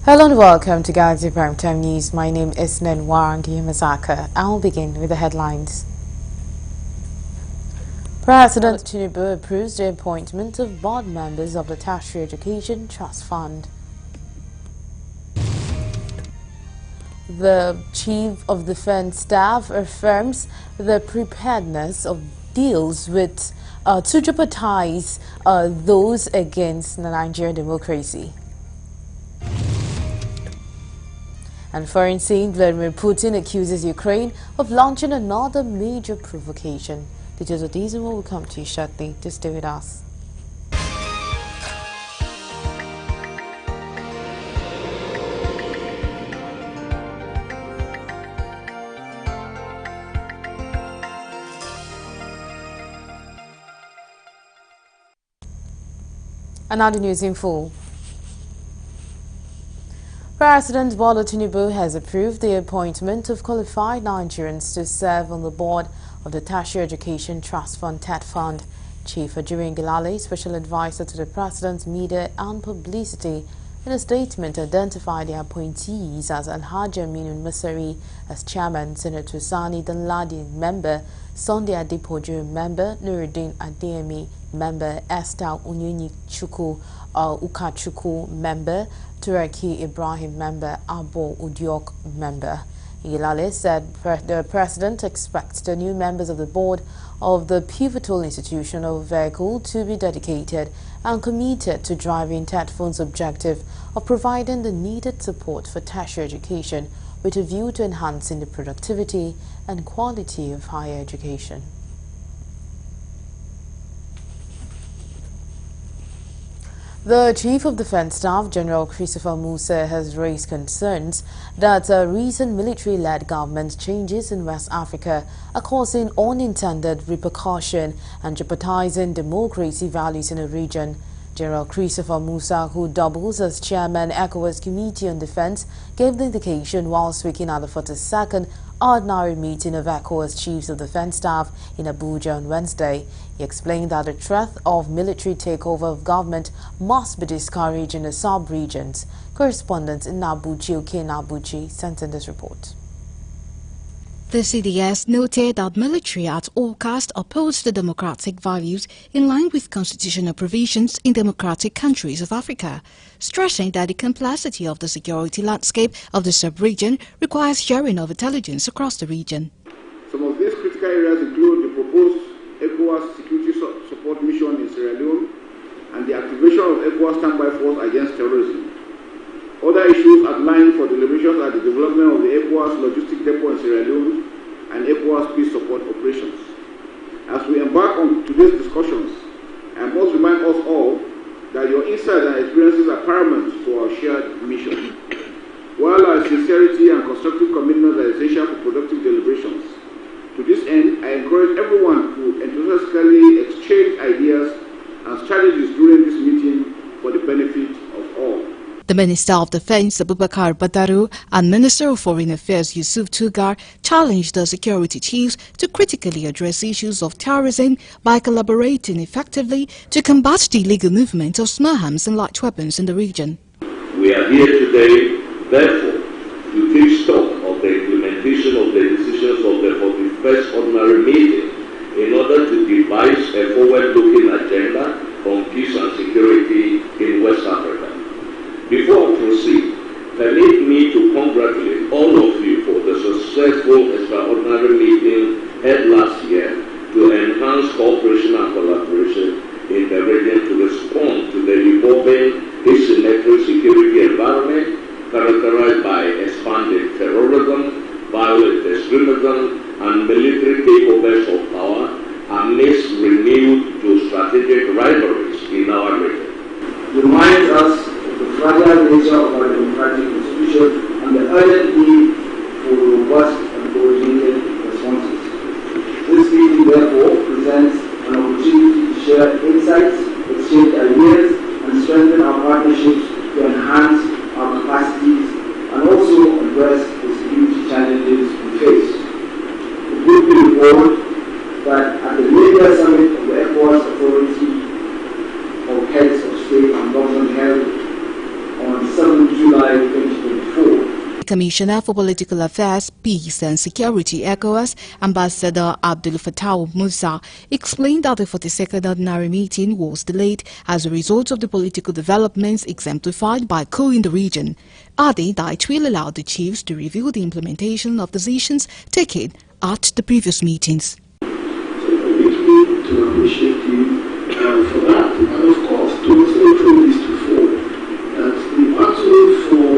Hello and welcome to Galaxy Primetime News. My name is Nenwarangi Masaka. I'll begin with the headlines. President Tinubu approves the appointment of board members of the Tertiary Education Trust Fund. The Chief of Defense Staff affirms the preparedness of deals with to jeopardize those against Nigerian democracy. And foreign saying Vladimir Putin accuses Ukraine of launching another major provocation. Details of these will come to you shortly. Just stay with us. And now the news in full. President Bola Tinubu has approved the appointment of qualified Nigerians to serve on the board of the Tertiary Education Trust Fund (TET Fund). Chief Ajuri Ngilale, special advisor to the President's Media and Publicity, in a statement identified the appointees as Alhaji Aminu Masari as chairman, Senator Sani Danladi member, Sunday Adepoju member, Nuruddin Adeyemi member, Esther Unyunyi Chukwu Ukachukwu member, Turaki Ibrahim member, Abo Udiok member. Ngilale said the President expects the new members of the board of the pivotal institutional vehicle to be dedicated and committed to driving TET Fund's objective of providing the needed support for tertiary education with a view to enhancing the productivity and quality of higher education. The Chief of Defense Staff, General Christopher Musa, has raised concerns that recent military-led government changes in West Africa are causing unintended repercussion and jeopardizing democracy values in the region. General Christopher Musa, who doubles as chairman ECOWAS Committee on Defense, gave the indication while speaking at the 42nd ordinary meeting of ECOWAS Chiefs of Defense Staff in Abuja on Wednesday. He explained that the threat of military takeover of government must be discouraged in the sub-regions. Correspondent in Nabuchi, Oke Nabuchi, sent in this report. The CDS noted that military at all costs oppose the democratic values in line with constitutional provisions in democratic countries of Africa, stressing that the complexity of the security landscape of the sub-region requires sharing of intelligence across the region. Some of these critical areas include the proposed ECOWAS security support mission in Sierra Leone and the activation of ECOWAS standby force against terrorism. Other issues outlined for deliberations are the development of the ECOWAS logistic depot in Sierra Leone and ECOWAS peace support operations. As we embark on today's discussions, I must remind us all that your insights and experiences are paramount to our shared mission. While our sincerity and constructive commitment are essential for productive deliberations, to this end, I encourage everyone to enthusiastically exchange ideas and strategies during this meeting for the benefit of all. The Minister of Defense, Abubakar Badaru, and Minister of Foreign Affairs, Yusuf Tugar, challenged the security chiefs to critically address issues of terrorism by collaborating effectively to combat the illegal movement of small arms and light weapons in the region. We are here today, therefore, to take stock of the implementation of the decisions of the 41st Ordinary Meeting in order to devise a forward-looking agenda on peace and security in West Africa. Before I proceed, permit me to congratulate all of you for the successful extraordinary meeting held last year to enhance cooperation and collaboration in the region to respond to the evolving asymmetric security environment characterized by expanding terrorism, violent extremism, and military takeovers of power amidst renewed geostrategic rivalries in our region. Reminds us the fragile nature of our democratic institutions and the urgent need for robust and coordinated responses. This meeting, therefore, presents an opportunity to share insights, exchange ideas, and strengthen our partnerships to enhance our capacities and also address the security challenges we face. The group will report that at the media summit of the ECOWAS Authority of Heads of State and Government held on 7 July 2024. Commissioner for Political Affairs, Peace and Security ECOWAS, Ambassador Abdul Fattah Musa, explained that the 42nd Ordinary Meeting was delayed as a result of the political developments exemplified by coup in the region, adding that it will allow the chiefs to review the implementation of decisions taken at the previous meetings. So permit me to appreciate you for that, and of course to also throw this to fore that the battle for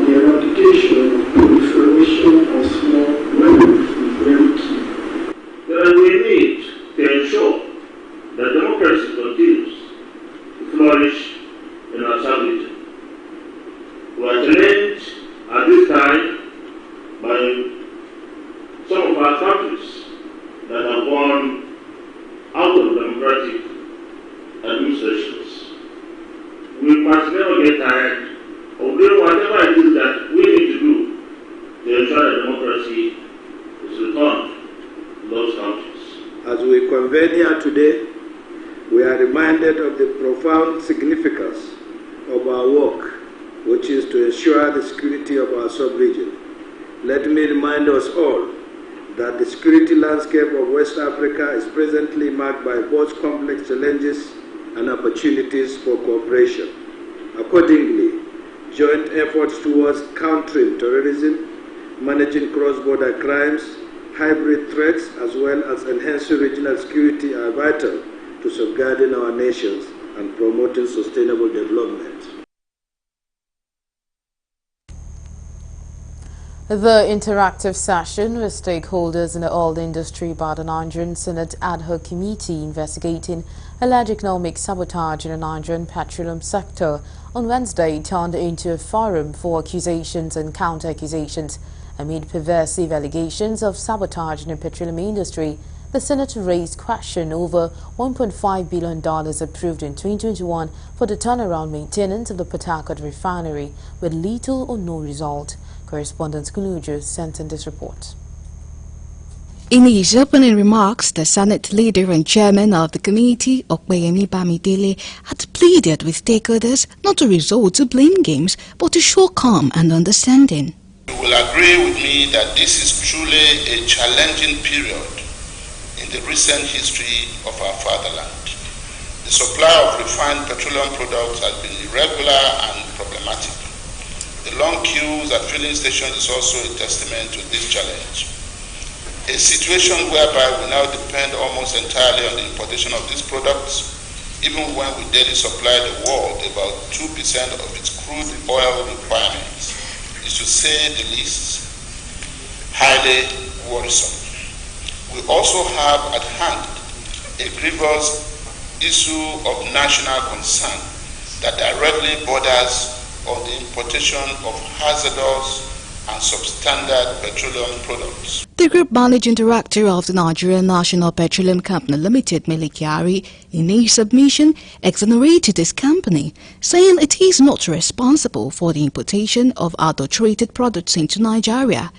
the eradication of proliferation of small weapons is very key. We need to ensure that democracy continues to flourish in our subregion. We are challenged at this time by some of our countries that have gone out of democratic administrations. We must never get tired of doing whatever it is that we need to do to ensure that democracy is returned to those countries. As we convene here today, we are reminded of the profound significance of our work, which is to ensure the security of our sub-region. Let me remind us all that the security landscape of West Africa is presently marked by both complex challenges and opportunities for cooperation. Accordingly, joint efforts towards countering terrorism, managing cross-border crimes, hybrid threats, as well as enhancing regional security are vital to safeguarding our nations and promoting sustainable development. The interactive session with stakeholders in the oil industry by the Nigerian Senate Ad Hoc Committee investigating alleged economic sabotage in the Nigerian petroleum sector on Wednesday turned into a forum for accusations and counter-accusations. Amid pervasive allegations of sabotage in the petroleum industry, the Senate raised question over $1.5 billion approved in 2021 for the turnaround maintenance of the Port Harcourt refinery with little or no result. Correspondent Kuluju sent in this report. In his opening remarks, the Senate leader and chairman of the committee, Okpeyemi Bamidele, had pleaded with stakeholders not to resort to blame games but to show calm and understanding. You will agree with me that this is truly a challenging period in the recent history of our fatherland. The supply of refined petroleum products has been irregular and problematic. The long queues at filling stations is also a testament to this challenge. A situation whereby we now depend almost entirely on the importation of these products, even when we daily supply the world about 2% of its crude oil requirements, is to say the least highly worrisome. We also have at hand a grievous issue of national concern that directly borders on the importation of hazardous and substandard petroleum products. The Group Managing Director of the Nigerian National Petroleum Company Limited, Mele Kyari, in a submission, exonerated his company, saying it is not responsible for the importation of adulterated products into Nigeria.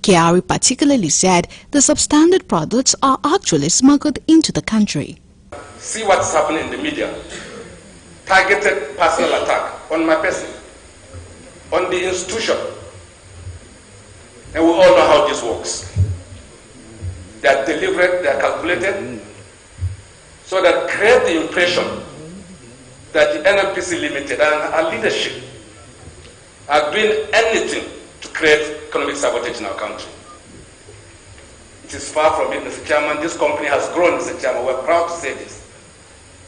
Kyari particularly said the substandard products are actually smuggled into the country. See what's happening in the media. Targeted personal attack on my person, on the institution. And we all know how this works. They are deliberate, they are calculated, so that create the impression that the NNPC Limited and our leadership are doing anything to create economic sabotage in our country. It is far from it, Mr. Chairman. This company has grown, Mr. Chairman. We're proud to say this.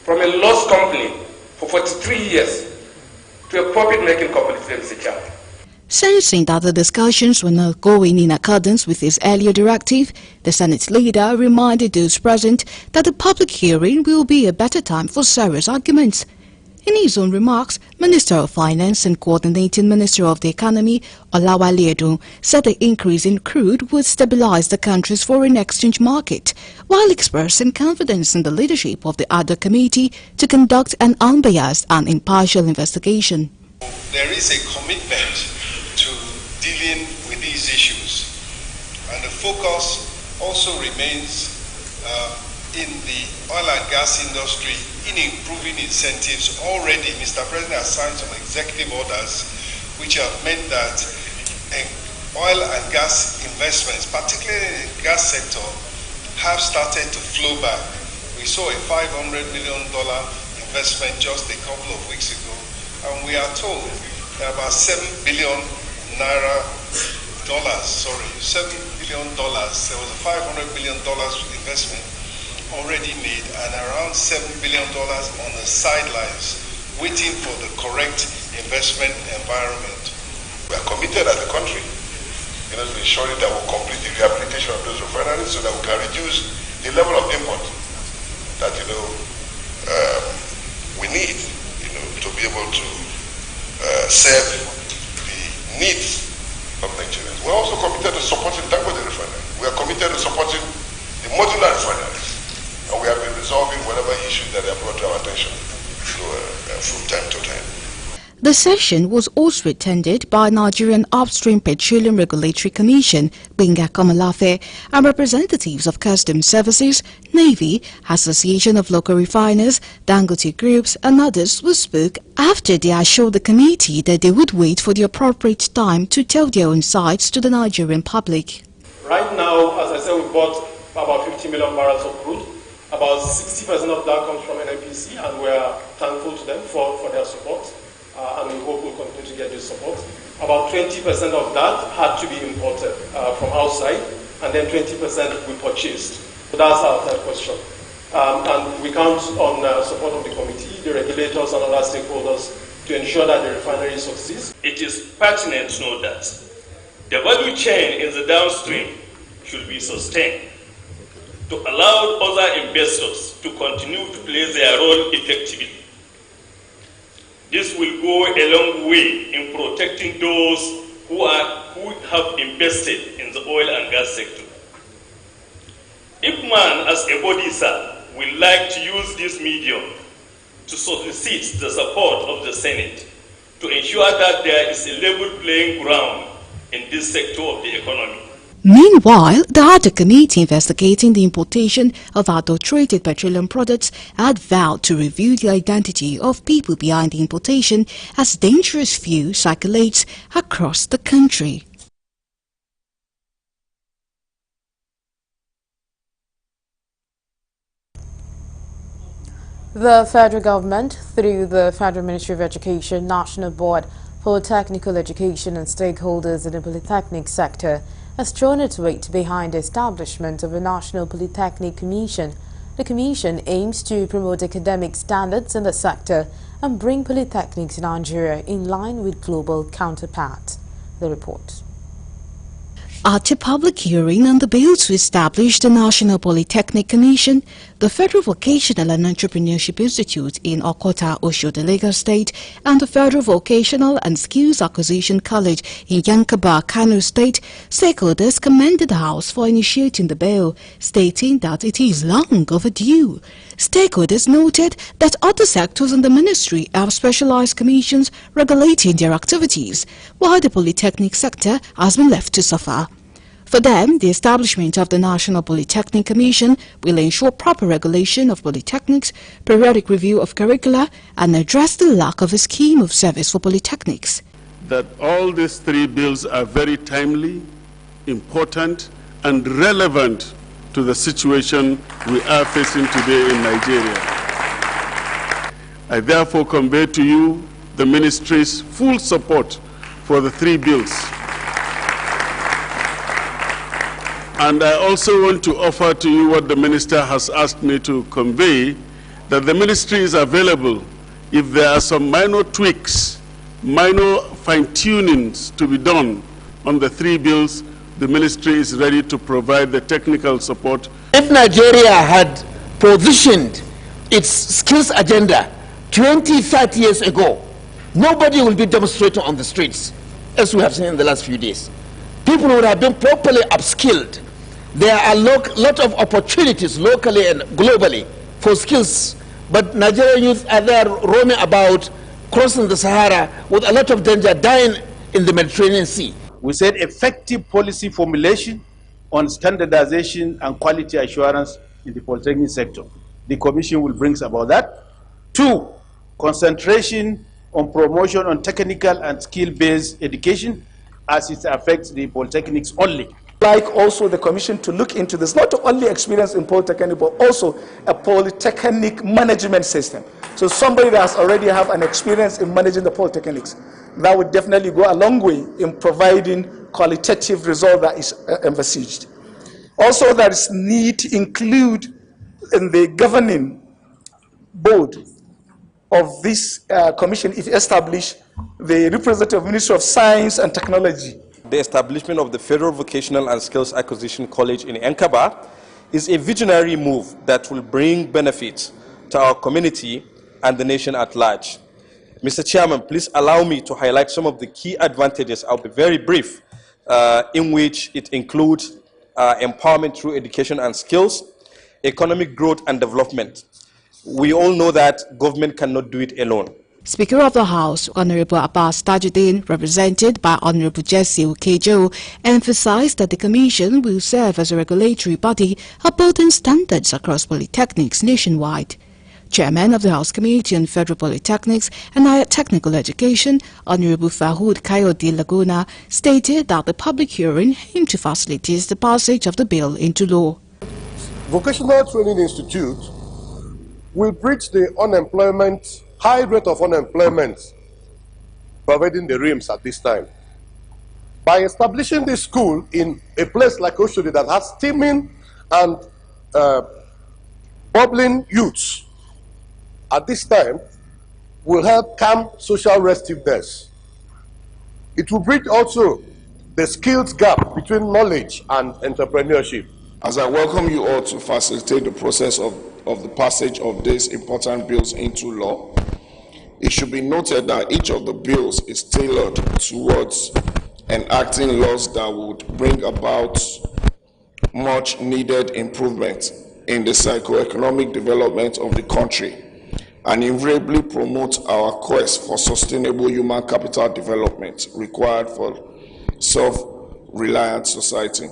From a loss company for 43 years to a profit-making company today, Mr. Chairman. Sensing that the discussions were not going in accordance with his earlier directive, the Senate leader reminded those present that the public hearing will be a better time for serious arguments. In his own remarks, Minister of Finance and Coordinating Minister of the Economy, Olawale Edun, said the increase in crude would stabilize the country's foreign exchange market, while expressing confidence in the leadership of the Ad Hoc Committee to conduct an unbiased and impartial investigation. There is a commitment to dealing with these issues, and the focus also remains in the oil and gas industry in improving incentives. Already, Mr. President has signed some executive orders which have meant that oil and gas investments, particularly in the gas sector, have started to flow back. We saw a $500 million investment just a couple of weeks ago, and we are told that about $7 billion. There was a $500 million investment already made and around $7 billion on the sidelines waiting for the correct investment environment. We are committed as a country to ensuring that we'll complete the rehabilitation of those refineries so that we can reduce the level of import that we need to be able to serve the needs of Nigerians. We're also committed to supporting Dangote refinery. We are committed to supporting the modular refineries, and we have been resolving whatever issues that are brought to our attention from time to time. The session was also attended by Nigerian Upstream Petroleum Regulatory Commission, Benga Komalafe, and representatives of Customs Services, Navy, Association of Local Refiners, Dangote Groups, and others who spoke after they assured the committee that they would wait for the appropriate time to tell their own sides to the Nigerian public. Right now, as I said, we bought about 50 million barrels of crude. About 60% of that comes from NNPC, and we are thankful to them for their support. And we hope we'll continue to get this support. About 20% of that had to be imported from outside, and then 20% we purchased. So that's our third question. And we count on support of the committee, the regulators, and other stakeholders to ensure that the refinery succeeds. It is pertinent to know that the value chain in the downstream should be sustained to allow other investors to continue to play their role effectively. This will go a long way in protecting those who have invested in the oil and gas sector. If man as a body, sir, will like to use this medium to solicit the support of the Senate to ensure that there is a level playing ground in this sector of the economy. Meanwhile, the other committee investigating the importation of adulterated petroleum products had vowed to reveal the identity of people behind the importation as dangerous view circulates across the country. The federal government, through the Federal Ministry of Education, National Board for Technical Education and stakeholders in the polytechnic sector, has thrown its weight behind the establishment of a National Polytechnic Commission. The commission aims to promote academic standards in the sector and bring polytechnics in Nigeria in line with global counterparts. The report. At a public hearing on the bill to establish the National Polytechnic Commission, the Federal Vocational and Entrepreneurship Institute in Okota, Oshodi, Lagos State, and the Federal Vocational and Skills Acquisition College in Yankaba, Kano State, stakeholders commended the House for initiating the bill, stating that it is long overdue. Stakeholders noted that other sectors in the ministry have specialized commissions regulating their activities, while the polytechnic sector has been left to suffer. For them, the establishment of the National Polytechnic Commission will ensure proper regulation of polytechnics, periodic review of curricula, and address the lack of a scheme of service for polytechnics. That all these three bills are very timely, important, and relevant to the situation we are facing today in Nigeria. I therefore convey to you the Ministry's full support for the three bills. And I also want to offer to you what the Minister has asked me to convey, that the Ministry is available if there are some minor tweaks, minor fine-tunings to be done on the three bills. The Ministry is ready to provide the technical support. If Nigeria had positioned its skills agenda 20, 30 years ago, nobody will be demonstrating on the streets, as we have seen in the last few days. People would have been properly upskilled. There are a lot of opportunities locally and globally for skills, but Nigerian youth are there roaming about, crossing the Sahara with a lot of danger, dying in the Mediterranean Sea. We said effective policy formulation on standardization and quality assurance in the polytechnic sector. The Commission will bring about that. 2, concentration on promotion on technical and skill-based education as it affects the polytechnics only. Like also the commission to look into this, not only experience in polytechnic, but also a polytechnic management system. So somebody that has already have an experience in managing the polytechnics, that would definitely go a long way in providing qualitative result that is envisaged. Also, there is need to include in the governing board of this commission, if established, the representative Ministry of Science and Technology. The establishment of the Federal Vocational and Skills Acquisition College in Enkaba is a visionary move that will bring benefits to our community and the nation at large. Mr. Chairman, please allow me to highlight some of the key advantages. I'll be very brief, in which it includes empowerment through education and skills, economic growth and development. We all know that government cannot do it alone. Speaker of the House, Honorable Abbas Tajuddin, represented by Honorable Jesse Okejo, emphasized that the Commission will serve as a regulatory body upholding standards across polytechnics nationwide. Chairman of the House Committee on Federal Polytechnics and Higher Technical Education, Honorable Fahoud Kayode Laguna, stated that the public hearing aimed to facilitate the passage of the bill into law. Vocational Training Institute will bridge the high rate of unemployment pervading the realms at this time. By establishing this school in a place like Oshodi that has steaming and bubbling youths, at this time, will help calm social restiveness. It will bridge also the skills gap between knowledge and entrepreneurship. As I welcome you all to facilitate the process of the passage of these important bills into law, it should be noted that each of the bills is tailored towards enacting laws that would bring about much needed improvement in the socio-economic development of the country and invariably promote our quest for sustainable human capital development required for self-reliant society.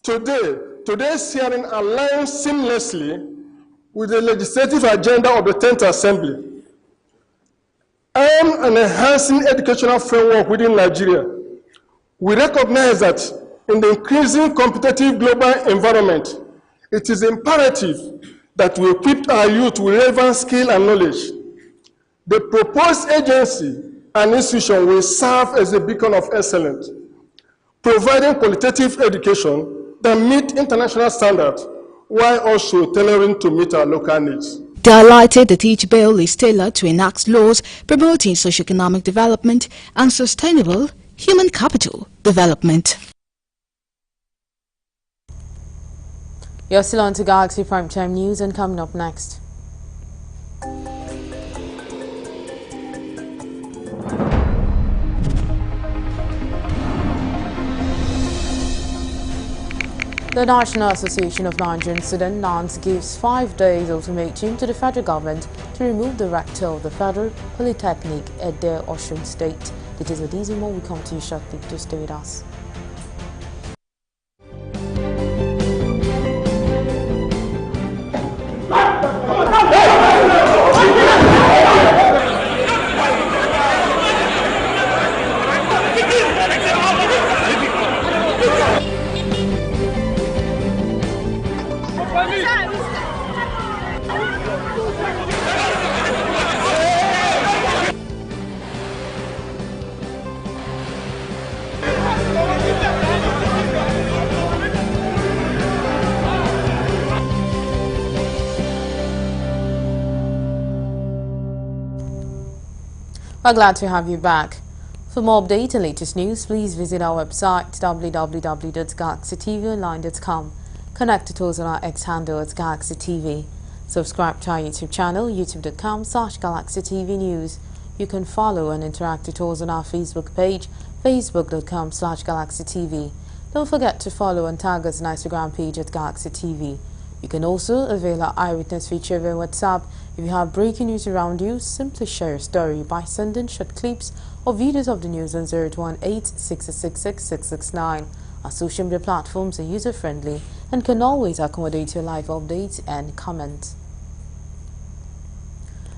Today's hearing aligns seamlessly with the legislative agenda of the 10th Assembly, aimed at enhancing educational framework within Nigeria. We recognize that in the increasing competitive global environment, it is imperative that we equip our youth with relevant skill and knowledge. The proposed agency and institution will serve as a beacon of excellence, providing qualitative education that meet international standards while also tailoring to meet our local needs. They highlighted that each bill is tailored to enact laws promoting socio-economic development and sustainable human capital development. You're still on to Galaxy Primetime News, and coming up next. The National Association of Nigerian Students (NANS) gives 5 days ultimatum to the federal government to remove the rector of the Federal Polytechnic at their Osun State. Details of these and more will come to you shortly. To stay with us. We're glad to have you back. For more updates and latest news, please visit our website www.galaxytvonline.com. Connect to us on our X handle at Galaxy TV. Subscribe to our YouTube channel, youtube.com/GalaxyTVNews. You can follow and interact with us on our Facebook page, facebook.com/GalaxyTV. Don't forget to follow and tag us on our Instagram page at Galaxy TV. You can also avail our eyewitness feature via WhatsApp. If you have breaking news around you, simply share your story by sending short clips or videos of the news on 018-666-669. Our social media platforms are user-friendly and can always accommodate your live updates and comments.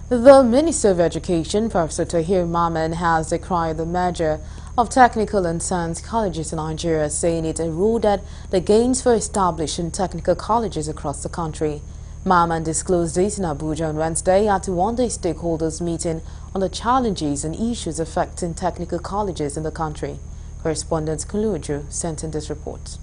The Minister of Education, Professor Tahir Maman, has decried the merger of technical and science colleges in Nigeria, saying it eroded the gains for establishing technical colleges across the country. Maman disclosed this in Abuja on Wednesday at a one-day stakeholders meeting on the challenges and issues affecting technical colleges in the country. Correspondent Kuluju sent in this report.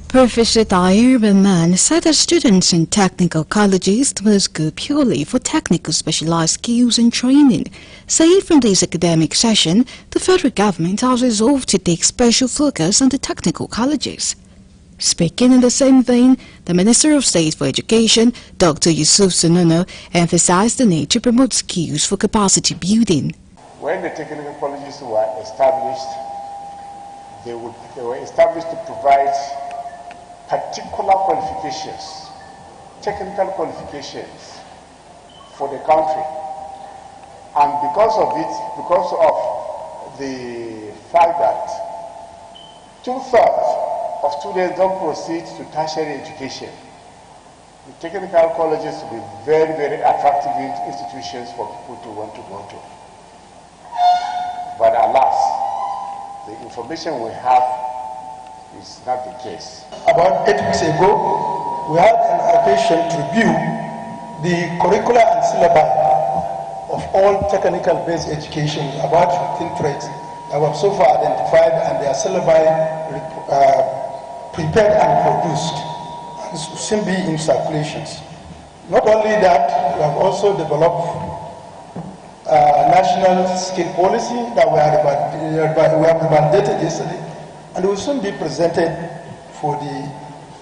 Professor Tahir Maman said that students in technical colleges must go purely for technical specialized skills and training, saying from this academic session, the federal government has resolved to take special focus on the technical colleges. Speaking in the same vein, the Minister of State for Education, Dr. Yusuf Sunono, emphasized the need to promote skills for capacity building. When the technical colleges were established, they were established to provide particular qualifications, technical qualifications for the country. And because of the fact that 2/3 of students don't proceed to tertiary education, the technical colleges will be very, very attractive institutions for people to want to go to. But alas, the information we have is not the case. About 8 weeks ago, we had an occasion to review the curricula and syllabi of all technical-based education, about 15 trades that were so far identified and their syllabi prepared and produced and soon be in circulations. Not only that, we have also developed national skill policy that we have validated yesterday, and will soon be presented for the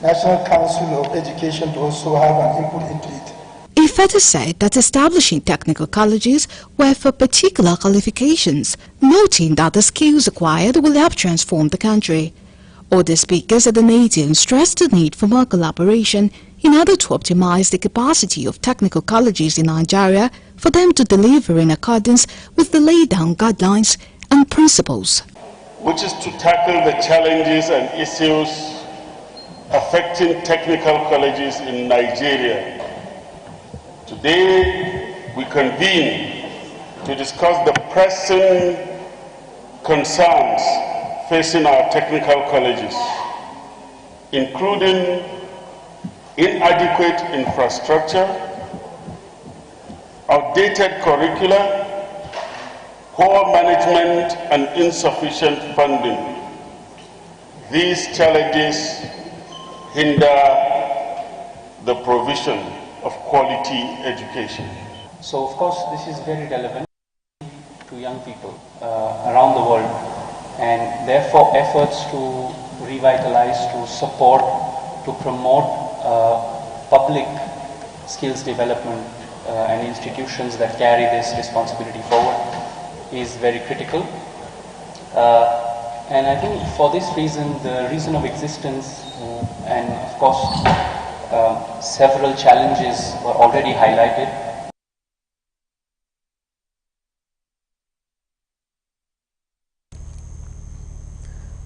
National Council of Education to also have an input into it. He further said that establishing technical colleges were for particular qualifications, noting that the skills acquired will help transform the country. Other speakers at the meeting stressed the need for more collaboration in order to optimize the capacity of technical colleges in Nigeria for them to deliver in accordance with the laid-down guidelines and principles, which is to tackle the challenges and issues affecting technical colleges in Nigeria. Today, we convene to discuss the pressing concerns facing our technical colleges, including inadequate infrastructure, outdated curricula, poor management and insufficient funding. These challenges hinder the provision of quality education. So of course this is very relevant to young people around the world, and therefore efforts to revitalize, to support, to promote public skills development and institutions that carry this responsibility forward is very critical. And I think for this reason, the reason of existence and of course several challenges were already highlighted.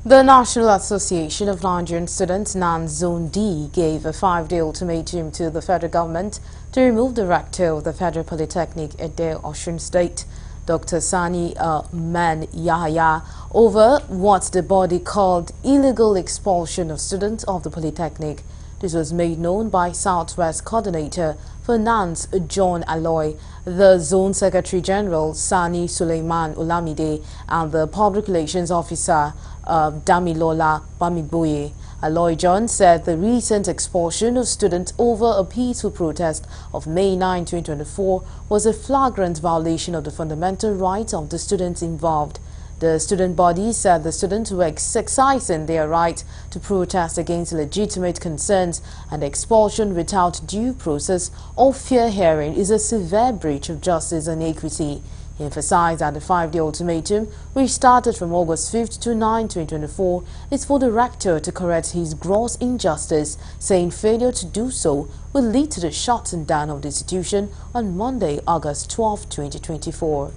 The National Association of Nigerian Students, NAN Zone D, gave a 5-day ultimatum to the federal government to remove the rector of the Federal Polytechnic at Osun State, Dr. Sani Man Yahya, over what the body called illegal expulsion of students of the Polytechnic. This was made known by Southwest Coordinator for NANS, John Aloy, the Zone Secretary General, Sani Suleiman Olamide, and the Public Relations Officer, Damilola Bamiboye. Aloy John said the recent expulsion of students over a peaceful protest of May 9, 2024 was a flagrant violation of the fundamental rights of the students involved. The student body said the students were exercising their right to protest against legitimate concerns, and expulsion without due process or fair hearing is a severe breach of justice and equity. He emphasized that the 5-day ultimatum, which started from August 5th to 9, 2024, is for the rector to correct his gross injustice, saying failure to do so will lead to the shutting down of the institution on Monday, August 12, 2024.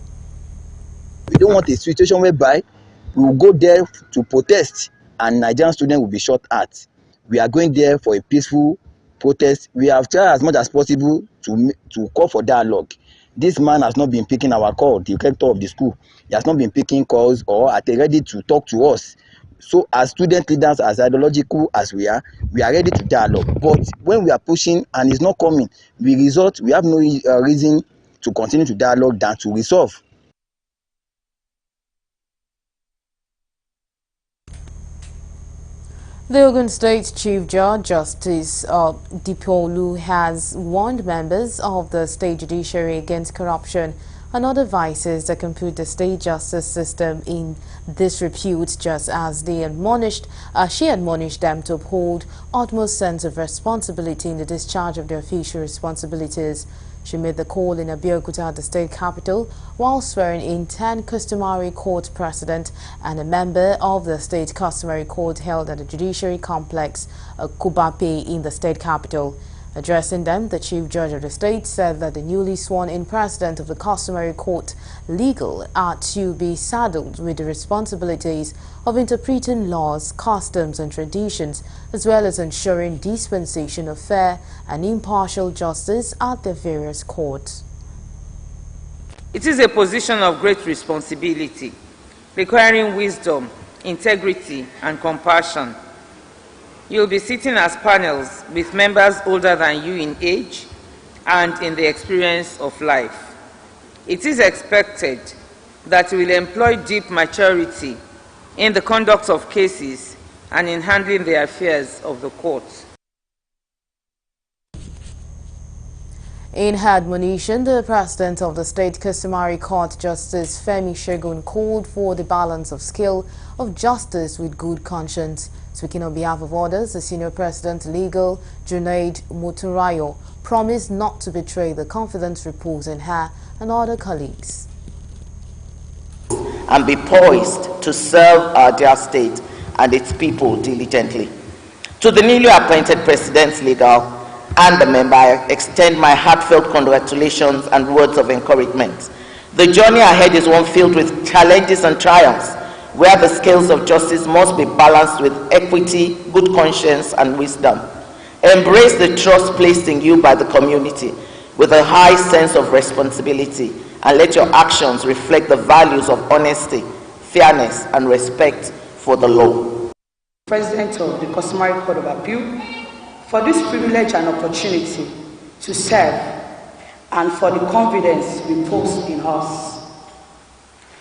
We don't want a situation whereby we will go there to protest and Nigerian students will be shot at. We are going there for a peaceful protest. We have tried as much as possible to call for dialogue. This man has not been picking our call, the rector of the school. He has not been picking calls or at ready to talk to us. So as student leaders, as ideological as we are ready to dialogue. But when we are pushing and it's not coming, we have no reason to continue to dialogue than to resolve. The Ogun State Chief Judge Justice Dipolu has warned members of the state judiciary against corruption and other vices that can put the state justice system in disrepute, just as she admonished them to uphold utmost sense of responsibility in the discharge of their official responsibilities. She made the call in Abeokuta, the state capital, while swearing in 10 customary court president and a member of the state customary court held at the judiciary complex, Kubape, in the state capital. Addressing them, the chief judge of the state said that the newly sworn-in president of the customary court legal are to be saddled with the responsibilities of interpreting laws, customs and traditions, as well as ensuring dispensation of fair and impartial justice at their various courts. It is a position of great responsibility, requiring wisdom, integrity and compassion. You'll be sitting as panels with members older than you in age and in the experience of life. It is expected that you will employ deep maturity in the conduct of cases and in handling the affairs of the courts. In her admonition, the president of the State Customary Court, Justice Femi Shegun, called for the balance of skill of justice with good conscience. Speaking on behalf of others, the senior president legal, Junaid Muturayo, promised not to betray the confidence reposed in her and other colleagues. And be poised to serve our dear state and its people diligently. To the newly appointed president's legal and the member, I extend my heartfelt congratulations and words of encouragement. The journey ahead is one filled with challenges and triumphs, where the scales of justice must be balanced with equity, good conscience, and wisdom. Embrace the trust placed in you by the community with a high sense of responsibility, and let your actions reflect the values of honesty, fairness, and respect for the law. President of the Customary Court of Appeal, for this privilege and opportunity to serve and for the confidence reposed in us.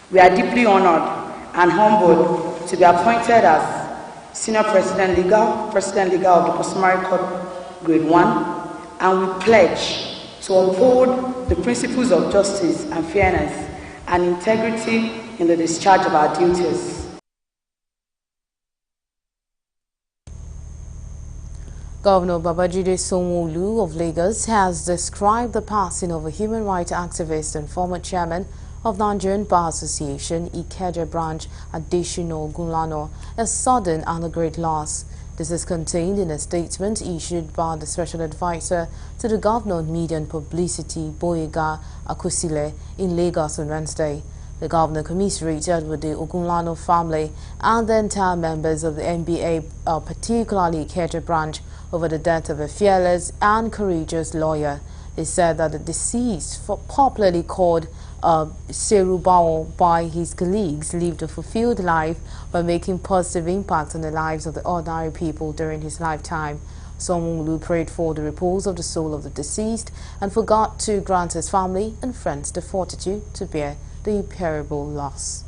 We are deeply honored and humbled to be appointed as Senior President Legal of the Customary Court Grade 1, and we pledge to uphold the principles of justice and fairness and integrity in the discharge of our duties. Governor Babajide Sanwo-Olu of Lagos has described the passing of a human rights activist and former chairman of Nigerian Bar Association, Ikeja branch, Adesina Ogunlana, as sudden and a great loss. This is contained in a statement issued by the Special Advisor to the Governor on Media and Publicity, Boyega Akosile, in Lagos on Wednesday. The governor commiserated with the Ogunlana family and the entire members of the NBA, particularly Ikeja branch, over the death of a fearless and courageous lawyer. He said that the deceased, popularly called Serubao by his colleagues, lived a fulfilled life by making positive impact on the lives of the ordinary people during his lifetime. Sanwo-Olu prayed for the repose of the soul of the deceased and forgot to grant his family and friends the fortitude to bear the irreparable loss.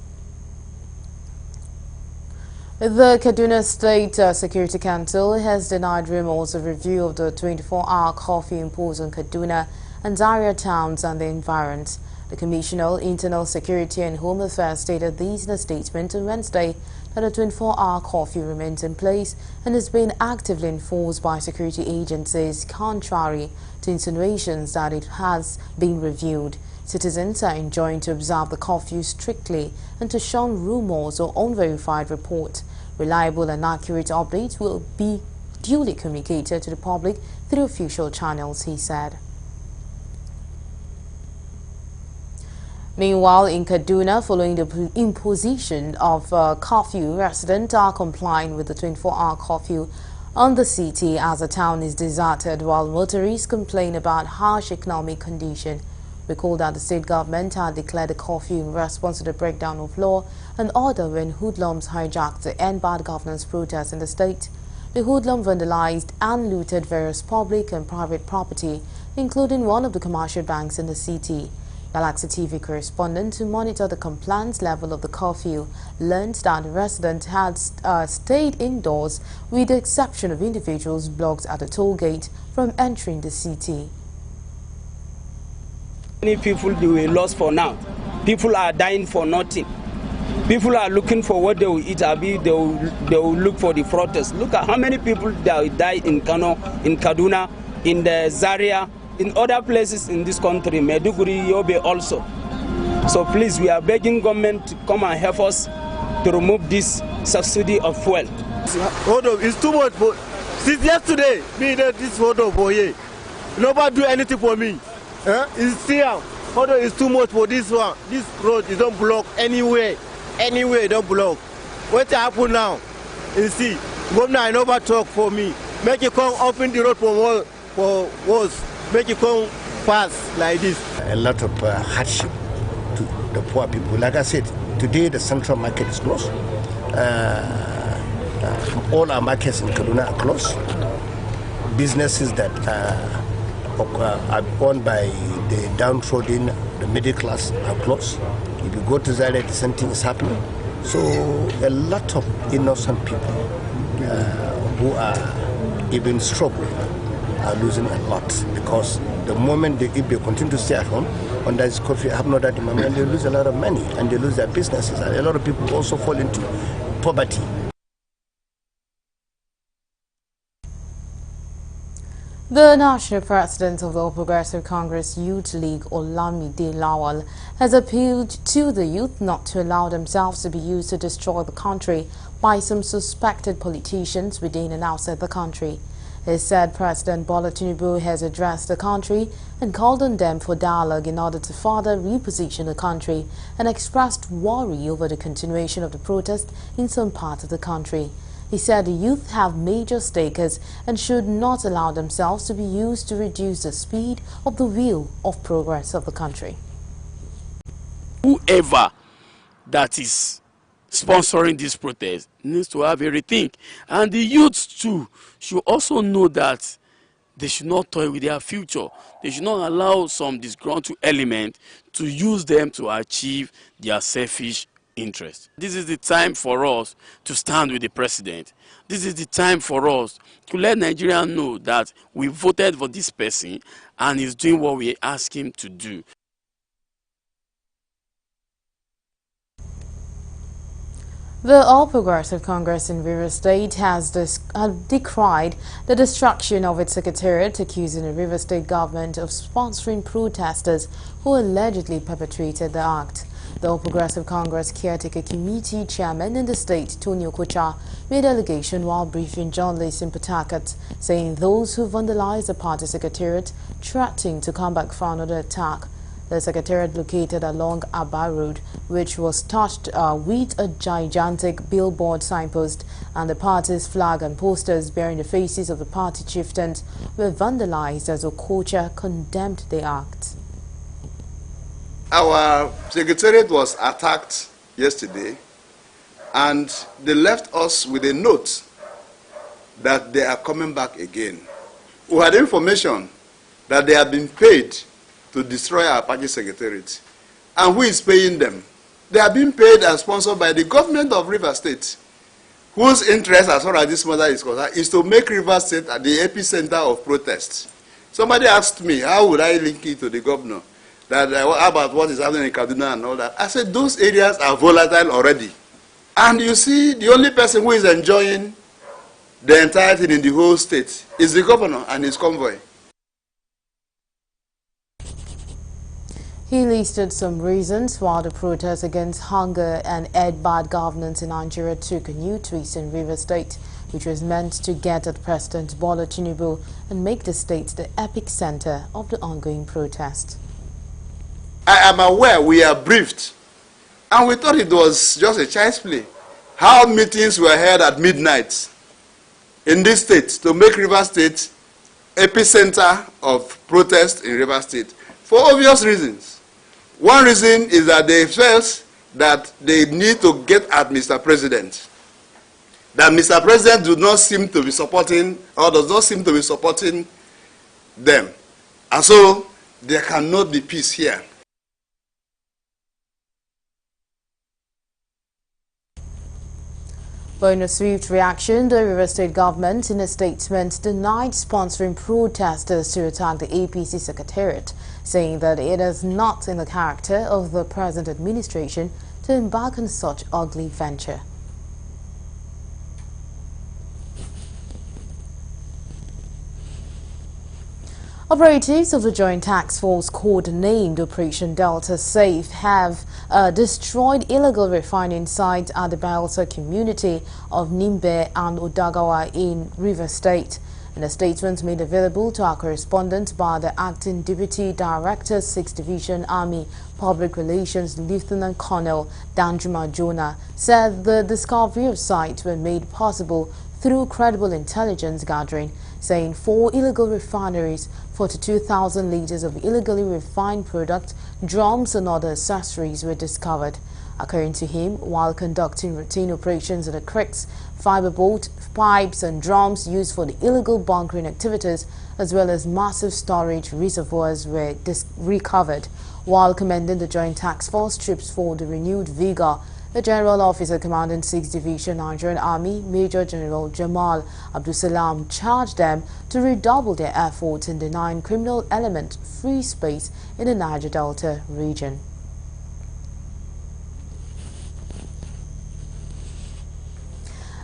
The Kaduna State Security Council has denied rumors of review of the 24-hour curfew imposed on Kaduna and Zaria towns and the environs. The Commissioner of Internal Security and Home Affairs stated these in a statement on Wednesday that a 24-hour curfew remains in place and is being actively enforced by security agencies, contrary to insinuations that it has been reviewed. Citizens are enjoined to observe the curfew strictly and to shun rumors or unverified reports. Reliable and accurate updates will be duly communicated to the public through official channels, he said. Meanwhile, in Kaduna, following the imposition of curfew, residents are complying with the 24-hour curfew on the city as the town is deserted, while motorists complain about harsh economic conditions. Recall that the state government had declared a curfew in response to the breakdown of law and order when hoodlums hijacked the End Bad Governance protest in the state. The hoodlum vandalized and looted various public and private property, including one of the commercial banks in the city. Galaxy TV correspondent to monitor the compliance level of the curfew learned that the residents had stayed indoors with the exception of individuals blocked at the toll gate from entering the city. Many people they were lost for now. People are dying for nothing. People are looking for what they will eat. They will look for the protest. Look at how many people that died in Kano, in Kaduna, in the Zaria, in other places in this country, Maiduguri, Yobe also. So please, we are begging government to come and help us to remove this subsidy of fuel. Hold on, it's too much. Since yesterday, me did this photo for here. Nobody do anything for me. It's still, hold on, it's too much for this one. This road, you don't block anywhere. Anywhere, don't block. What happen now? You see, governor never talk for me. Make it come open the road for us. Make it come fast like this. A lot of hardship to the poor people. Like I said, today the central market is closed. All our markets in Kaduna are closed. Businesses that are owned by the downtrodden, the middle class are closed. If you go to Zaire, the same thing is happening. So a lot of innocent people who are even struggling are losing a lot, because the moment if they continue to stay at home under this curfew, have no that money, and they lose a lot of money and they lose their businesses. And a lot of people also fall into poverty. The National President of the All Progressive Congress Youth League, Olamide Lawal, has appealed to the youth not to allow themselves to be used to destroy the country by some suspected politicians within and outside the country. He said President Bola Tinubu has addressed the country and called on them for dialogue in order to further reposition the country, and expressed worry over the continuation of the protest in some parts of the country. He said the youth have major stakers and should not allow themselves to be used to reduce the speed of the wheel of progress of the country. Whoever that is sponsoring this protest needs to have a rethink, and the youths too should also know that they should not toy with their future. They should not allow some disgruntled element to use them to achieve their selfish interest. This is the time for us to stand with the president. This is the time for us to let Nigerians know that we voted for this person and he's doing what we ask him to do. The All Progressive Congress in Rivers State has decried the destruction of its secretariat, accusing the Rivers State government of sponsoring protesters who allegedly perpetrated the act. The All Progressive Congress Caretaker Committee Chairman in the state, Tony Okocha, made allegation while briefing journalists in Port Harcourt, saying those who vandalized the party secretariat threatened to come back for another attack. The secretariat located along Abba Road, which was touched with a gigantic billboard signpost, and the party's flag and posters bearing the faces of the party chieftains were vandalized as Okocha condemned the act. Our secretariat was attacked yesterday, and they left us with a note that they are coming back again. We had information that they had been paid to destroy our party secretariat. And who is paying them? They are being paid and sponsored by the government of Rivers State, whose interest, as far as this matter is concerned, is to make Rivers State at the epicenter of protests. Somebody asked me, how would I link it to the governor? That about what is happening in Kaduna and all that. I said, those areas are volatile already. And you see, the only person who is enjoying the entire thing in the whole state is the governor and his convoy. He listed some reasons why the protest against hunger and bad governance in Nigeria took a new twist in Rivers State, which was meant to get at President Bola Tinubu and make the state the epicenter of the ongoing protest. I am aware we are briefed, and we thought it was just a child's play. How meetings were held at midnight in this state to make Rivers State epicenter of protest in Rivers State. for obvious reasons. One reason is that they felt that they need to get at Mr. President. That Mr. President does not seem to be supporting them. And so there cannot be peace here. But in a swift reaction, the River State government, in a statement, denied sponsoring protesters to attack the APC Secretariat, saying that it is not in the character of the present administration to embark on such ugly venture. Operatives of the Joint Task Force codenamed Operation Delta Safe have destroyed illegal refining sites at the Bielsa community of Nimbe and Odagawa in River State. In a statement made available to our correspondent by the Acting Deputy Director, 6th Division Army Public Relations, Lieutenant Colonel Danjuma Jonah, said the discovery of sites were made possible through credible intelligence gathering, saying 4 illegal refineries, 42,000 liters of illegally refined product, drums and other accessories were discovered. According to him, while conducting routine operations at the creeks, fiber boat, pipes and drums used for the illegal bunkering activities, as well as massive storage reservoirs were recovered. While commending the Joint Task Force troops for the renewed vigor, the General Officer commanding 6th Division Nigerian Army, Major General Jamal Abdulsalam, charged them to redouble their efforts in denying criminal element free space in the Niger Delta region.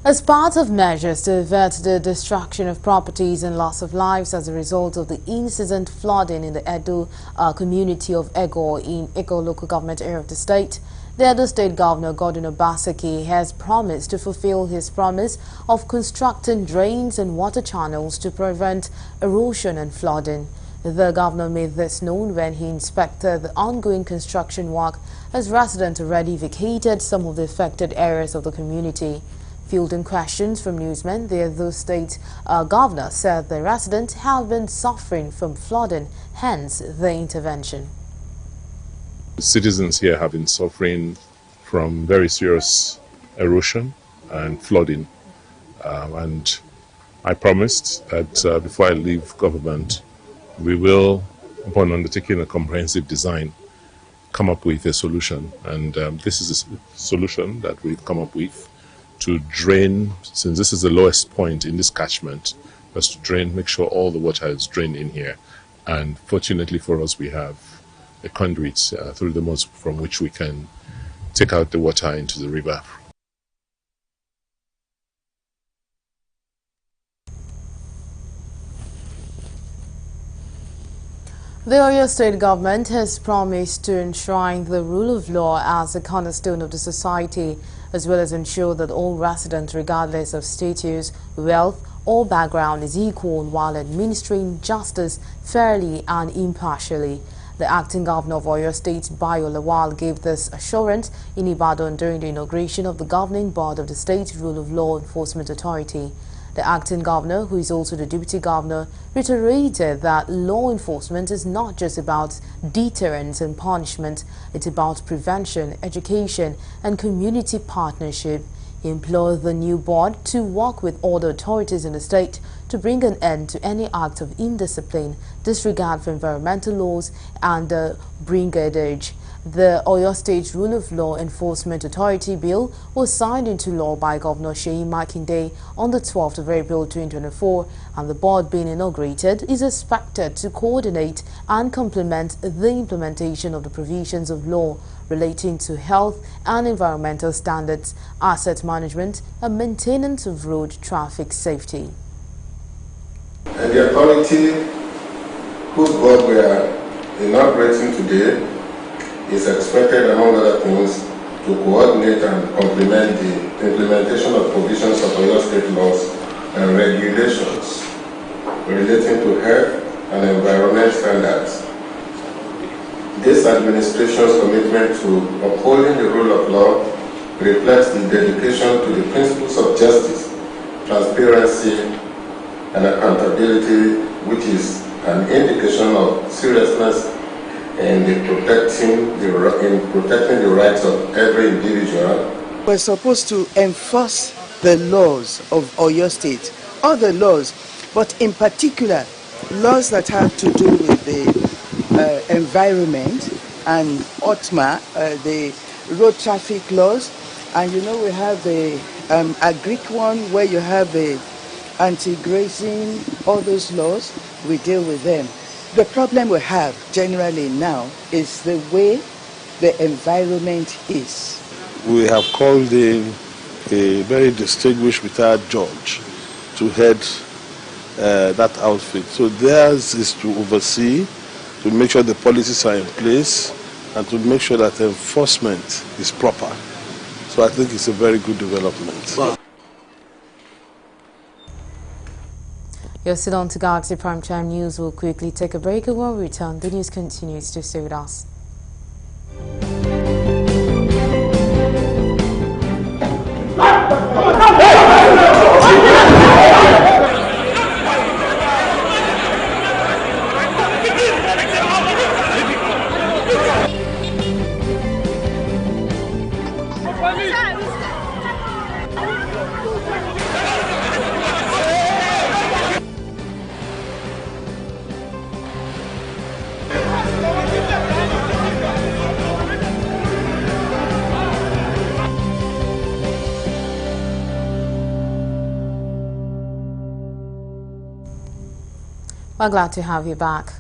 As part of measures to avert the destruction of properties and loss of lives as a result of the incessant flooding in the Edo community of Ego in Ego local government area of the state, the Edo State Governor Godwin Obaseki has promised to fulfill his promise of constructing drains and water channels to prevent erosion and flooding. The governor made this known when he inspected the ongoing construction work as residents already vacated some of the affected areas of the community. Fielding questions from newsmen, the Edo State Governor said the residents have been suffering from flooding, hence the intervention. Citizens here have been suffering from very serious erosion and flooding, and I promised that before I leave government, we will, upon undertaking a comprehensive design, come up with a solution. And this is a solution that we've come up with to drain, since this is the lowest point in this catchment, just to drain, make sure all the water is drained in here. And fortunately for us, we have a conduit through the moat from which we can take out the water into the river. The Oyo State government has promised to enshrine the rule of law as a cornerstone of the society, as well as ensure that all residents, regardless of status, wealth, or background, is equal while administering justice fairly and impartially. The acting governor of Oyo State, Bayo Lawal, gave this assurance in Ibadan during the inauguration of the governing board of the State Rule of Law Enforcement Authority. The acting governor, who is also the deputy governor, reiterated that law enforcement is not just about deterrence and punishment, it's about prevention, education, and community partnership. He implored the new board to work with all the authorities in the state to bring an end to any act of indiscipline, disregard for environmental laws, and brigandage. The Oyo State Rule of Law Enforcement Authority Bill was signed into law by Governor Seyi Makinde on the 12th of April 2024, and the board being inaugurated is expected to coordinate and complement the implementation of the provisions of law relating to health and environmental standards, asset management, and maintenance of road traffic safety. And the authority whose board we are inaugurating today is expected, among other things, to coordinate and complement the implementation of provisions of Oyo State laws and regulations relating to health and environment standards. This administration's commitment to upholding the rule of law reflects the dedication to the principles of justice, transparency, and accountability, which is an indication of seriousness in protecting the rights of every individual. We're supposed to enforce the laws of Oyo State, all the laws, but in particular, laws that have to do with the environment and OTMA, the road traffic laws, and you know we have the Agric one where you have the anti-grazing, all those laws, we deal with them. The problem we have generally now is the way the environment is. We have called in a very distinguished retired judge to head that outfit. So theirs is to oversee, to make sure the policies are in place, and to make sure that enforcement is proper. So I think it's a very good development. Wow. You're still on to Galaxy Primetime News. We'll quickly take a break, and when we return, the news continues. To stay with us. We're glad to have you back.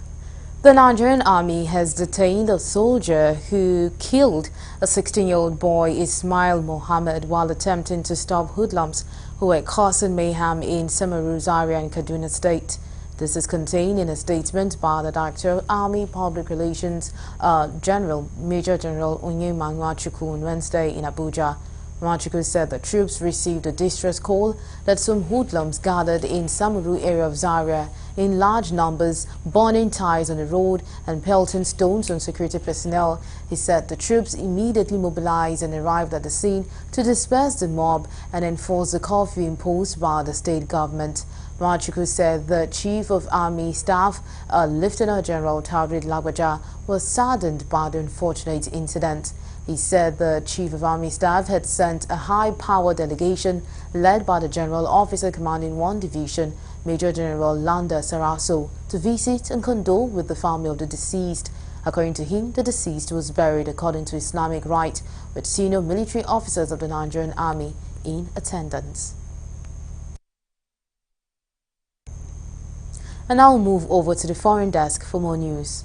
The Nigerian Army has detained a soldier who killed a 16-year-old boy, Ismail Mohammed, while attempting to stop hoodlums who were causing mayhem in Samaru, Zaria in Kaduna State. This is contained in a statement by the Director of Army Public Relations Major General Onyema Nwachukwu on Wednesday in Abuja. Nwachukwu said the troops received a distress call that some hoodlums gathered in Samaru area of Zaria in large numbers, burning tires on the road and pelting stones on security personnel. He said the troops immediately mobilized and arrived at the scene to disperse the mob and enforce the curfew imposed by the state government. Nwachukwu said the Chief of Army Staff, Lieutenant General Taoreed Lagbaja, was saddened by the unfortunate incident. He said the Chief of Army Staff had sent a high-powered delegation led by the General Officer commanding 1 Division, Major General Landa Saraso, to visit and condole with the family of the deceased. According to him, the deceased was buried according to Islamic rite, with senior military officers of the Nigerian Army in attendance. And now we'll move over to the foreign desk for more news.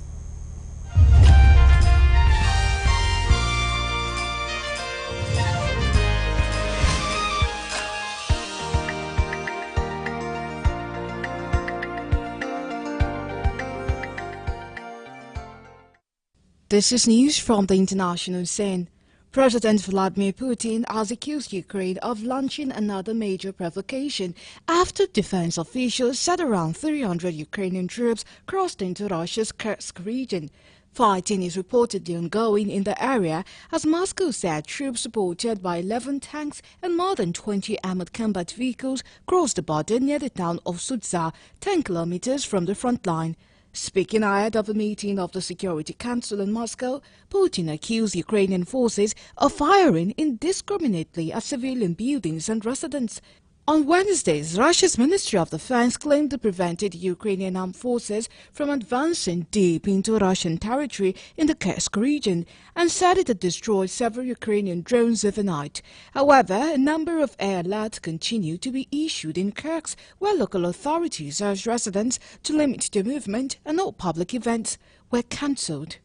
This is news from the international scene. President Vladimir Putin has accused Ukraine of launching another major provocation after defense officials said around 300 Ukrainian troops crossed into Russia's Kursk region. Fighting is reportedly ongoing in the area as Moscow said troops supported by 11 tanks and more than 20 armored combat vehicles crossed the border near the town of Sudza, 10 kilometers from the front line. Speaking ahead of a meeting of the Security Council in Moscow, Putin accused Ukrainian forces of firing indiscriminately at civilian buildings and residents. On Wednesday, Russia's Ministry of Defense claimed it prevented Ukrainian armed forces from advancing deep into Russian territory in the Kursk region and said it had destroyed several Ukrainian drones overnight. However, a number of air alerts continue to be issued in Kursk, where local authorities urged residents to limit their movement and all public events were cancelled.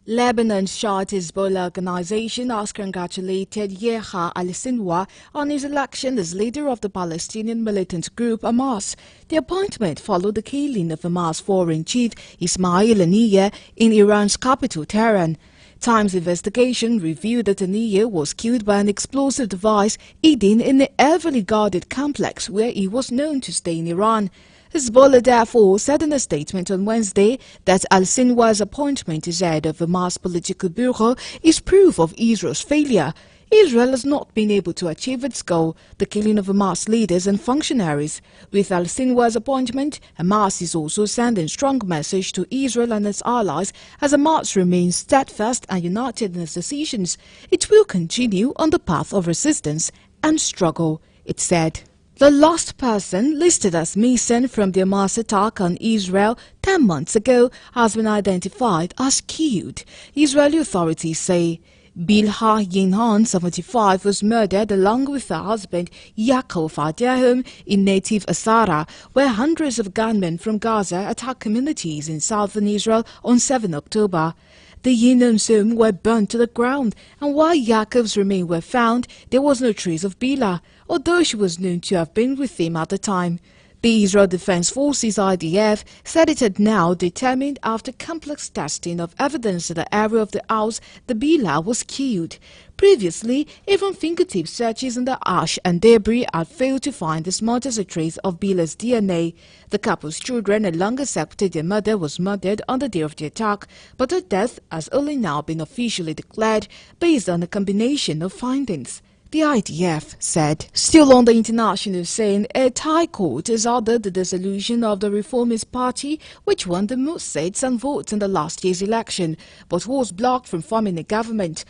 Lebanon's Shah Hezbollah organization has congratulated Yahya al-Sinwar on his election as leader of the Palestinian militant group Hamas. The appointment followed the killing of Hamas foreign chief Ismail Haniyeh in Iran's capital Tehran. Times investigation revealed that Haniyeh was killed by an explosive device hidden in the heavily guarded complex where he was known to stay in Iran. Hezbollah therefore said in a statement on Wednesday that al-Sinwar's appointment as head of Hamas political bureau is proof of Israel's failure. Israel has not been able to achieve its goal, the killing of Hamas leaders and functionaries. With al-Sinwar's appointment, Hamas is also sending a strong message to Israel and its allies as Hamas remains steadfast and united in its decisions. It will continue on the path of resistance and struggle, it said. The last person listed as missing from the Hamas attack on Israel 10 months ago has been identified as killed, Israeli authorities say. Bilha Yinhan, 75, was murdered along with her husband Yaakov at their home in native Asara, where hundreds of gunmen from Gaza attacked communities in southern Israel on 7 October. The Yinhan's home were burnt to the ground, and while Yaakov's remains were found, there was no trace of Bilha, although she was known to have been with him at the time. The Israel Defense Forces IDF said it had now determined after complex testing of evidence in the area of the house the Bilha was killed. Previously, even fingertip searches in the ash and debris had failed to find as much as a trace of Bilha's DNA. The couple's children no longer accepted their mother was murdered on the day of the attack, but her death has only now been officially declared based on a combination of findings, the IDF said. Still on the international scene, a Thai court has ordered the dissolution of the Reformist Party, which won the most seats and votes in the last year's election, but was blocked from forming a government.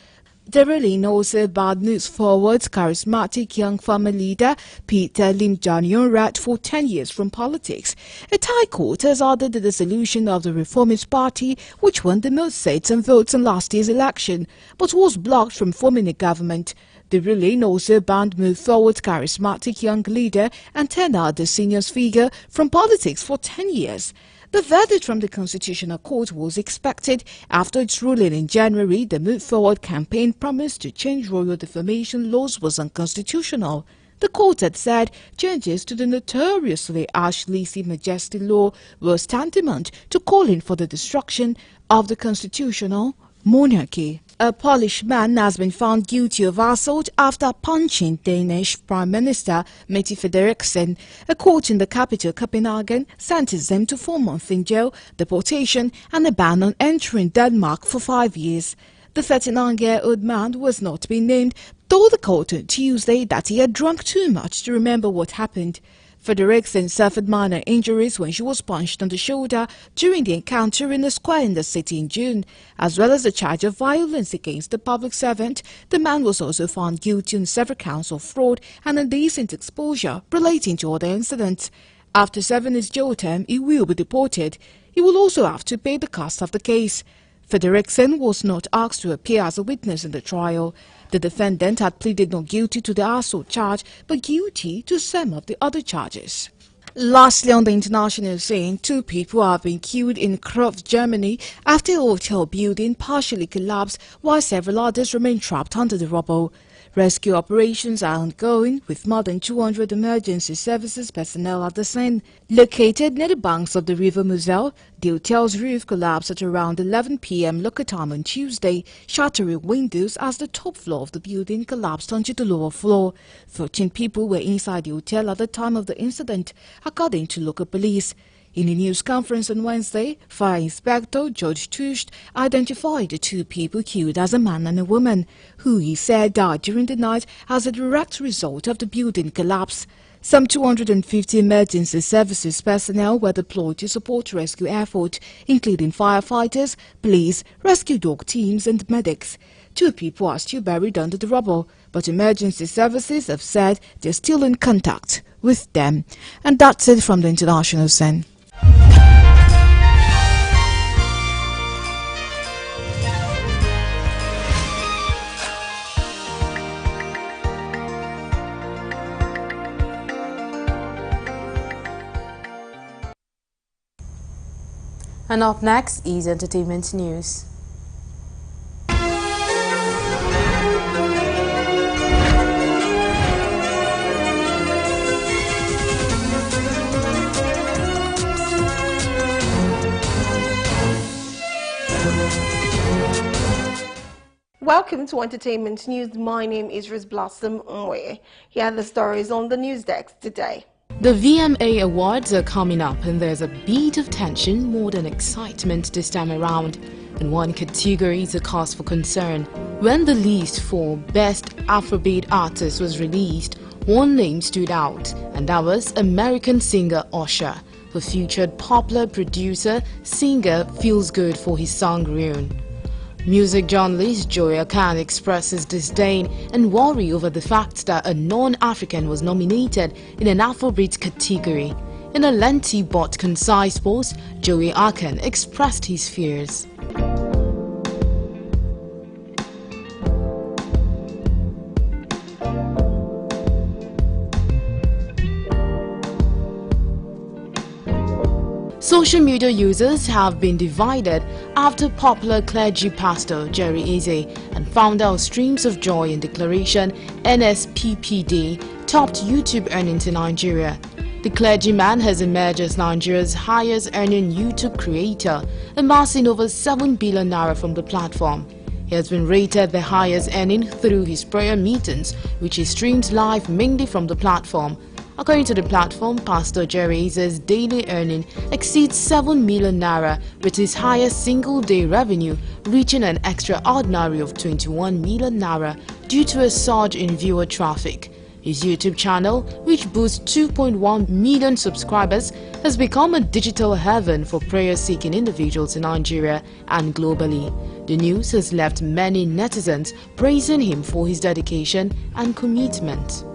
The ruling also barred News Forward's charismatic young former leader Peter Lim Jong-un for 10 years from politics. A Thai court has ordered the dissolution of the Reformist Party, which won the most seats and votes in last year's election, but was blocked from forming a government. The ruling also banned Move Forward's charismatic young leader and 10 other senior figures from politics for 10 years. The verdict from the Constitutional Court was expected after its ruling in January. The Move Forward campaign promised to change royal defamation laws was unconstitutional. The court had said changes to the notoriously harsh lese-majesty law was tantamount to calling for the destruction of the constitutional monarchy. A Polish man has been found guilty of assault after punching Danish Prime Minister Mette Frederiksen. A court in the capital Copenhagen sentenced him to 4 months in jail, deportation and a ban on entering Denmark for 5 years. The 39-year-old man was not being named, told the court on Tuesday that he had drunk too much to remember what happened. Frederiksen suffered minor injuries when she was punched on the shoulder during the encounter in a square in the city in June. As well as the charge of violence against a public servant, the man was also found guilty on several counts of fraud and indecent exposure relating to other incidents. After serving his jail term, he will be deported. He will also have to pay the cost of the case. Frederiksen was not asked to appear as a witness in the trial. The defendant had pleaded not guilty to the assault charge, but guilty to some of the other charges. Lastly, on the international scene, 2 people have been killed in Kruf, Germany, after a hotel building partially collapsed, while several others remain trapped under the rubble. Rescue operations are ongoing, with more than 200 emergency services personnel at the scene. Located near the banks of the River Moselle, the hotel's roof collapsed at around 11 p.m. local time on Tuesday, shattering windows as the top floor of the building collapsed onto the lower floor. 13 people were inside the hotel at the time of the incident, according to local police. In a news conference on Wednesday, Fire Inspector George Tusht identified the 2 people killed as a man and a woman, who he said died during the night as a direct result of the building collapse. Some 250 emergency services personnel were deployed to support rescue efforts, including firefighters, police, rescue dog teams and medics. 2 people are still buried under the rubble, but emergency services have said they're still in contact with them. And that's it from the international scene. And up next is entertainment news. Welcome to Entertainment News. My name is Riz Blossom Onwe. Here are the stories on the news desk today. The VMA Awards are coming up and there's a beat of tension more than excitement this time around. In one category is a cause for concern. When the list for Best Afrobeat Artist was released, one name stood out, and that was American singer Usher, who featured popular producer singer Feels Good for his song Ruin. Music journalist Joya Khan expresses disdain and worry over the fact that a non-African was nominated in an Afrobeat category. In a lengthy but concise post, Joey Khan expressed his fears. Social media users have been divided after popular clergy pastor Jerry Eze and founder of Streams of Joy and Declaration NSPPD topped YouTube earnings in Nigeria. The clergyman has emerged as Nigeria's highest earning YouTube creator, amassing over 7 billion naira from the platform. He has been rated the highest earning through his prayer meetings, which he streams live mainly from the platform. According to the platform, Pastor Jerry Eze's daily earning exceeds 7 million naira, with his highest single-day revenue reaching an extraordinary of 21 million naira due to a surge in viewer traffic. His YouTube channel, which boasts 2.1 million subscribers, has become a digital heaven for prayer-seeking individuals in Nigeria and globally. The news has left many netizens praising him for his dedication and commitment.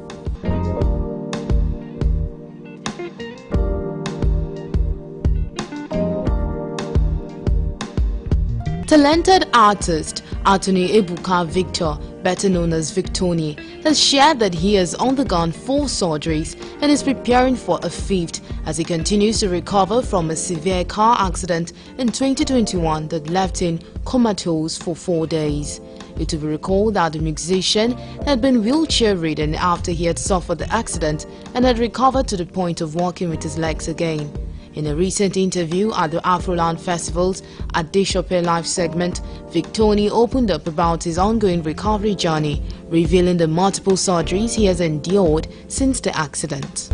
Talented artist Anthony Ebuka Victor, better known as Victoni, has shared that he has undergone 4 surgeries and is preparing for a 5th as he continues to recover from a severe car accident in 2021 that left him comatose for 4 days. It will be recalled that the musician had been wheelchair-ridden after he had suffered the accident and had recovered to the point of walking with his legs again. In a recent interview at the Afroland Festival's Adeshope Live segment, Victoni opened up about his ongoing recovery journey, revealing the multiple surgeries he has endured since the accident.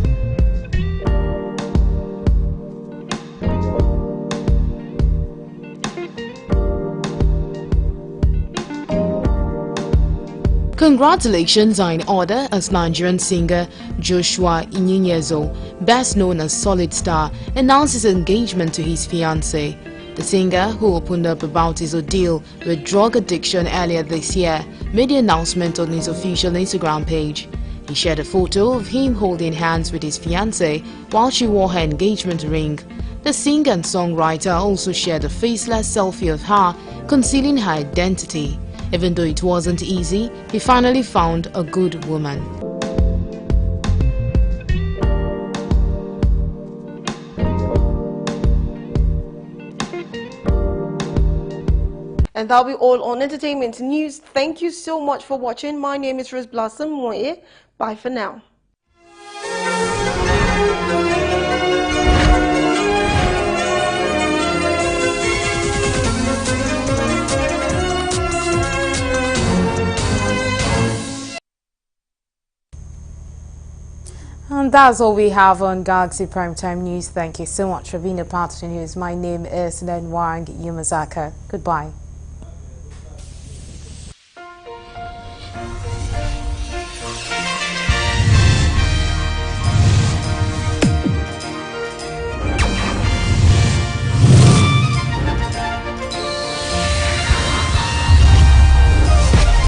Congratulations are in order as Nigerian singer Joshua Inyenyezo, best known as Solid Star, announced his engagement to his fiancée. The singer, who opened up about his ordeal with drug addiction earlier this year, made the announcement on his official Instagram page. He shared a photo of him holding hands with his fiancée while she wore her engagement ring. The singer and songwriter also shared a faceless selfie of her, concealing her identity. Even though it wasn't easy, he finally found a good woman. And that'll be all on entertainment news. Thank you so much for watching. My name is Rose Blossom Moye. Bye for now. And that's all we have on Galaxy Primetime News. Thank you so much for being a part of the news. My name is Nenwang Yamazaka. Goodbye.